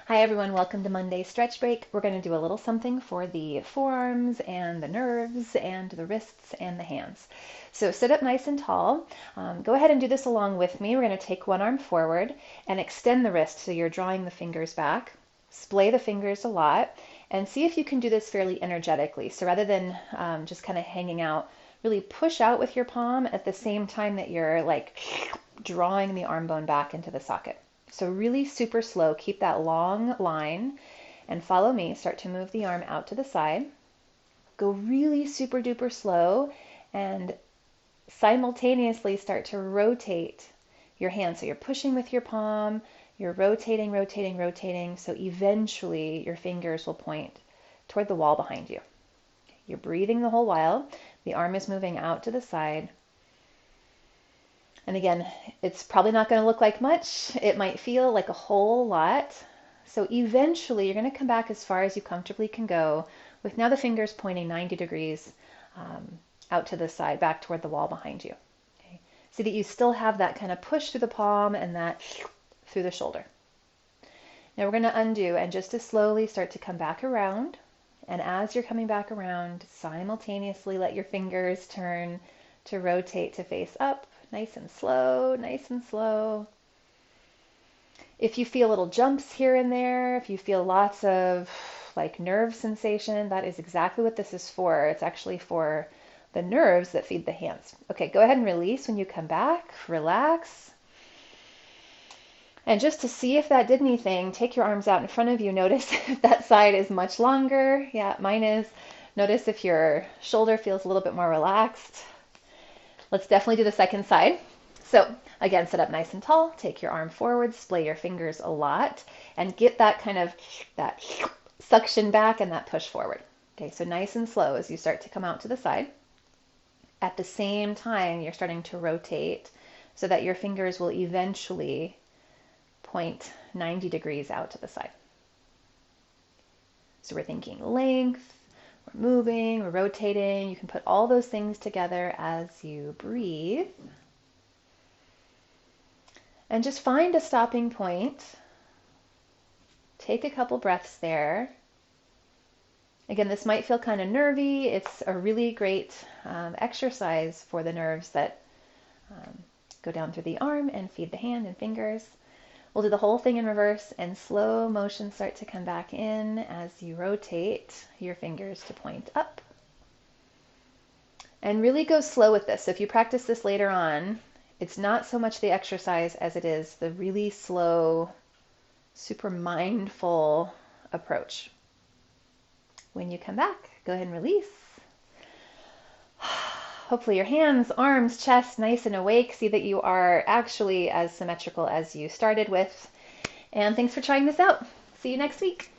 Hi everyone, welcome to Monday Stretch Break. We're going to do a little something for the forearms and the nerves and the wrists and the hands. So sit up nice and tall. Go ahead and do this along with me. We're going to take one arm forward and extend the wrist so you're drawing the fingers back. Splay the fingers a lot and see if you can do this fairly energetically. So rather than just kind of hanging out, really push out with your palm at the same time that you're like drawing the arm bone back into the socket. So really super slow, keep that long line and follow me. Start to move the arm out to the side. Go really super duper slow and simultaneously start to rotate your hand. So you're pushing with your palm, you're rotating, rotating, rotating. So eventually your fingers will point toward the wall behind you. You're breathing the whole while. The arm is moving out to the side. And again, it's probably not going to look like much. It might feel like a whole lot. So eventually you're going to come back as far as you comfortably can go with now the fingers pointing 90 degrees out to the side, back toward the wall behind you. Okay. See that you still have that kind of push through the palm and that through the shoulder. Now we're going to undo and just as slowly start to come back around. And as you're coming back around, simultaneously let your fingers turn to rotate to face up. Nice and slow, nice and slow. If you feel little jumps here and there, if you feel lots of like nerve sensation, that is exactly what this is for. It's actually for the nerves that feed the hands. Okay, go ahead and release when you come back. Relax. And just to see if that did anything, take your arms out in front of you. Notice if that side is much longer. Yeah, mine is. Notice if your shoulder feels a little bit more relaxed. Let's definitely do the second side. So again, sit up nice and tall, take your arm forward, splay your fingers a lot, and get that kind of that suction back and that push forward. Okay, so nice and slow as you start to come out to the side. At the same time, you're starting to rotate so that your fingers will eventually point 90 degrees out to the side. So we're thinking length, we're moving, we're rotating. You can put all those things together as you breathe. And just find a stopping point. Take a couple breaths there. Again, this might feel kind of nervy. It's a really great exercise for the nerves that go down through the arm and feed the hand and fingers. We'll do the whole thing in reverse and slow motion start to come back in as you rotate your fingers to point up. And really go slow with this. So if you practice this later on, it's not so much the exercise as it is the really slow, super mindful approach. When you come back, go ahead and release. Hopefully your hands, arms, chest, nice and awake. See that you are actually as symmetrical as you started with. And thanks for trying this out. See you next week.